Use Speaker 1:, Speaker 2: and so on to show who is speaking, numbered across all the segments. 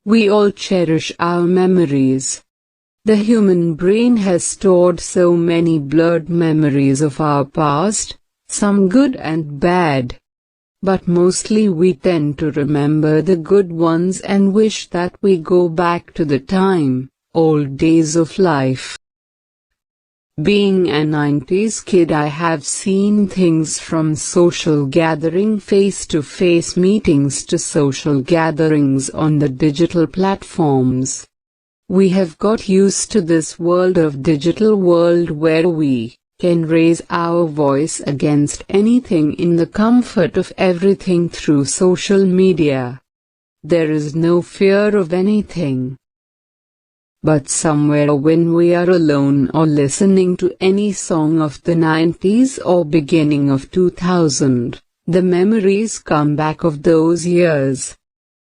Speaker 1: We all cherish our memories. The human brain has stored so many blurred memories of our past, some good and bad. But mostly we tend to remember the good ones and wish that we go back to the old days of life. Being a 90s kid, I have seen things from social gathering face-to-face meetings to social gatherings on the digital platforms. We have got used to this digital world where we can raise our voice against anything in the comfort of everything through social media. There is no fear of anything. But somewhere when we are alone or listening to any song of the 90s or beginning of 2000, the memories come back of those years.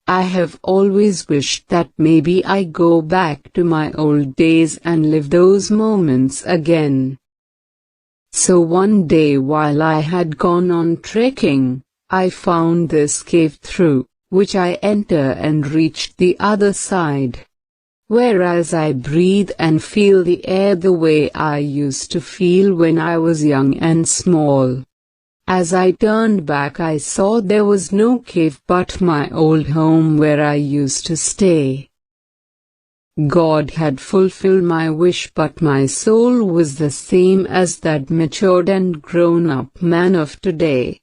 Speaker 1: I have always wished that maybe I go back to my old days and live those moments again. So one day while I had gone on trekking, I found this cave through which I enter and reached the other side. Whereas I breathe and feel the air the way I used to feel when I was young and small. As I turned back, I saw there was no cave but my old home where I used to stay. God had fulfilled my wish, but my soul was the same as that matured and grown-up man of today.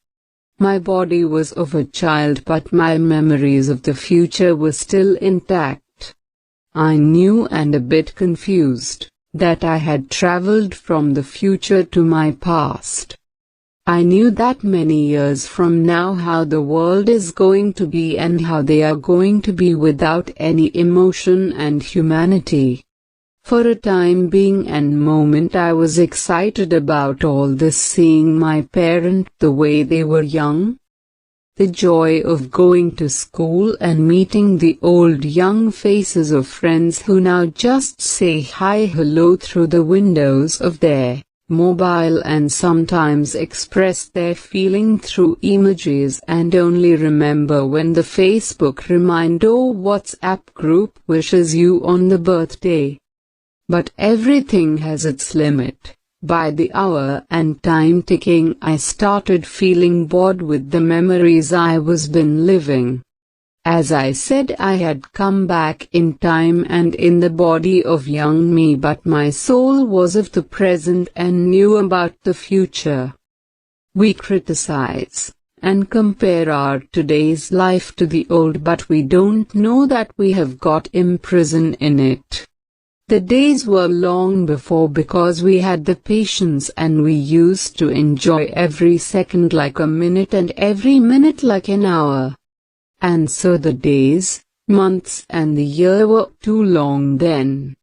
Speaker 1: My body was of a child, but my memories of the future were still intact. I knew, and a bit confused, that I had traveled from the future to my past. I knew that many years from now how the world is going to be and how they are going to be without any emotion and humanity. For a time being and moment I was excited about all this, seeing my parents the way they were young. The joy of going to school and meeting the old young faces of friends who now just say hi hello through the windows of their mobile and sometimes express their feeling through emojis and only remember when the Facebook reminder or WhatsApp group wishes you on the birthday. But everything has its limit. By the hour and time ticking, I started feeling bored with the memories I was been living. As I said, I had come back in time and in the body of young me, but my soul was of the present and knew about the future. We criticize and compare our today's life to the old, but we don't know that we have got imprisoned in it. The days were long before because we had the patience and we used to enjoy every second like a minute and every minute like an hour. And so the days, months and the year were too long then.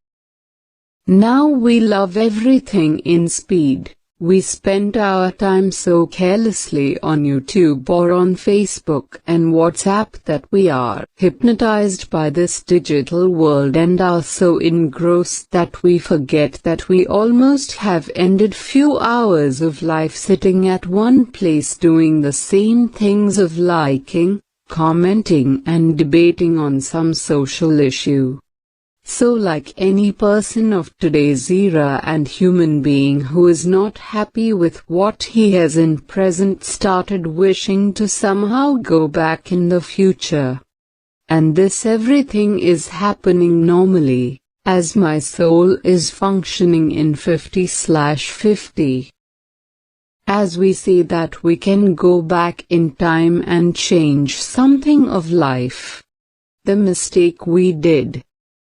Speaker 1: Now we love everything in speed. We spend our time so carelessly on YouTube or on Facebook and WhatsApp that we are hypnotized by this digital world and are so engrossed that we forget that we almost have ended few hours of life sitting at one place doing the same things of liking, commenting and debating on some social issue. So like any person of today's era and human being who is not happy with what he has in present started wishing to somehow go back in the future. And this everything is happening normally, as my soul is functioning in 50/50. As we say that we can go back in time and change something of life. The mistake we did.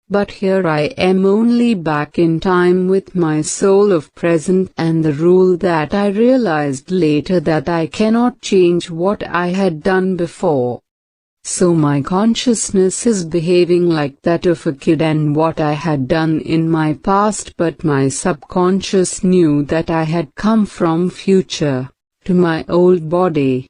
Speaker 1: But here I am only back in time with my soul of present and the rule that I realized later that I cannot change what I had done before. So my consciousness is behaving like that of a kid and what I had done in my past, but my subconscious knew that I had come from future, to my old body.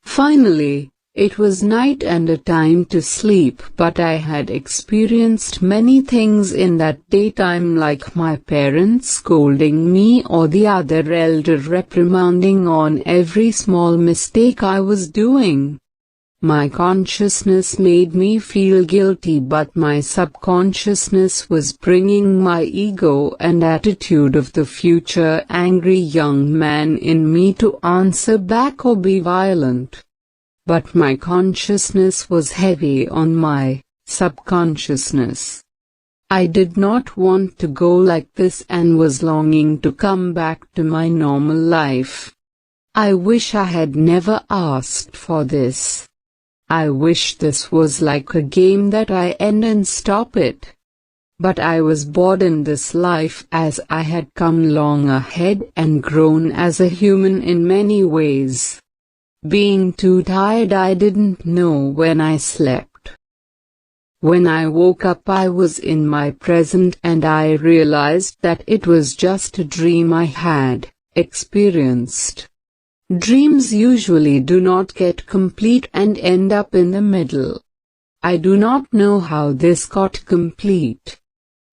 Speaker 1: Finally, it was night and a time to sleep, but I had experienced many things in that daytime, like my parents scolding me or the other elder reprimanding on every small mistake I was doing. My consciousness made me feel guilty, but my subconsciousness was bringing my ego and attitude of the future angry young man in me to answer back or be violent. But my consciousness was heavy on my subconsciousness. I did not want to go like this and was longing to come back to my normal life. I wish I had never asked for this. I wish this was like a game that I end and stop it. But I was bored in this life as I had come long ahead and grown as a human in many ways. Being too tired, I didn't know when I slept. When I woke up, I was in my present and I realized that it was just a dream I had experienced. Dreams usually do not get complete and end up in the middle. I do not know how this got complete.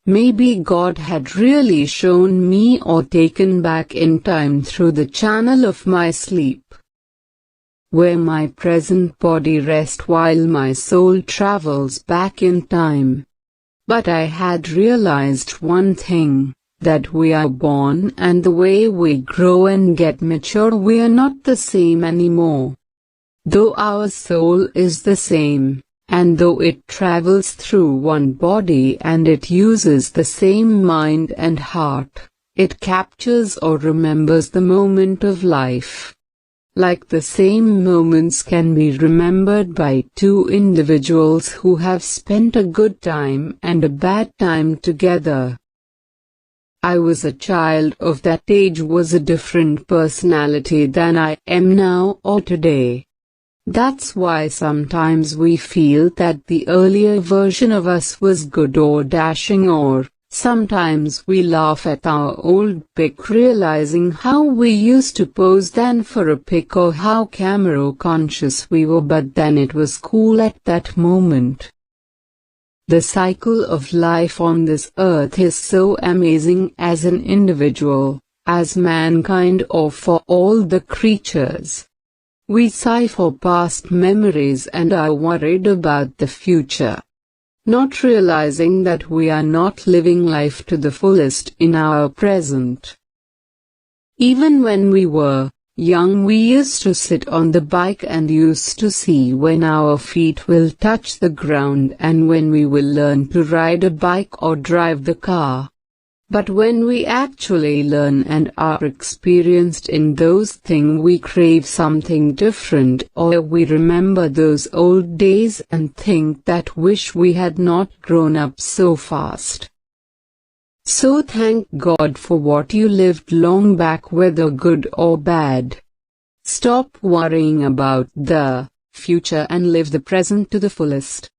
Speaker 1: Maybe God had really shown me or taken back in time through the channel of my sleep, where my present body rests while my soul travels back in time. But I had realized one thing, that we are born and the way we grow and get mature, we are not the same anymore. Though our soul is the same, and though it travels through one body and it uses the same mind and heart, it captures or remembers the moment of life. Like the same moments can be remembered by two individuals who have spent a good time and a bad time together. I was a child of that age, was a different personality than I am now or today. That's why sometimes we feel that the earlier version of us was good or dashing, or sometimes we laugh at our old pic, realizing how we used to pose then for a pic or how camera conscious we were, but then it was cool at that moment. The cycle of life on this earth is so amazing as an individual, as mankind, or for all the creatures. We sigh for past memories and are worried about the future, not realizing that we are not living life to the fullest in our present. Even when we were young, we used to sit on the bike and used to see when our feet will touch the ground and when we will learn to ride a bike or drive the car. But when we actually learn and are experienced in those things, we crave something different, or we remember those old days and think that wish we had not grown up so fast. So thank God for what you lived long back, whether good or bad. Stop worrying about the future and live the present to the fullest.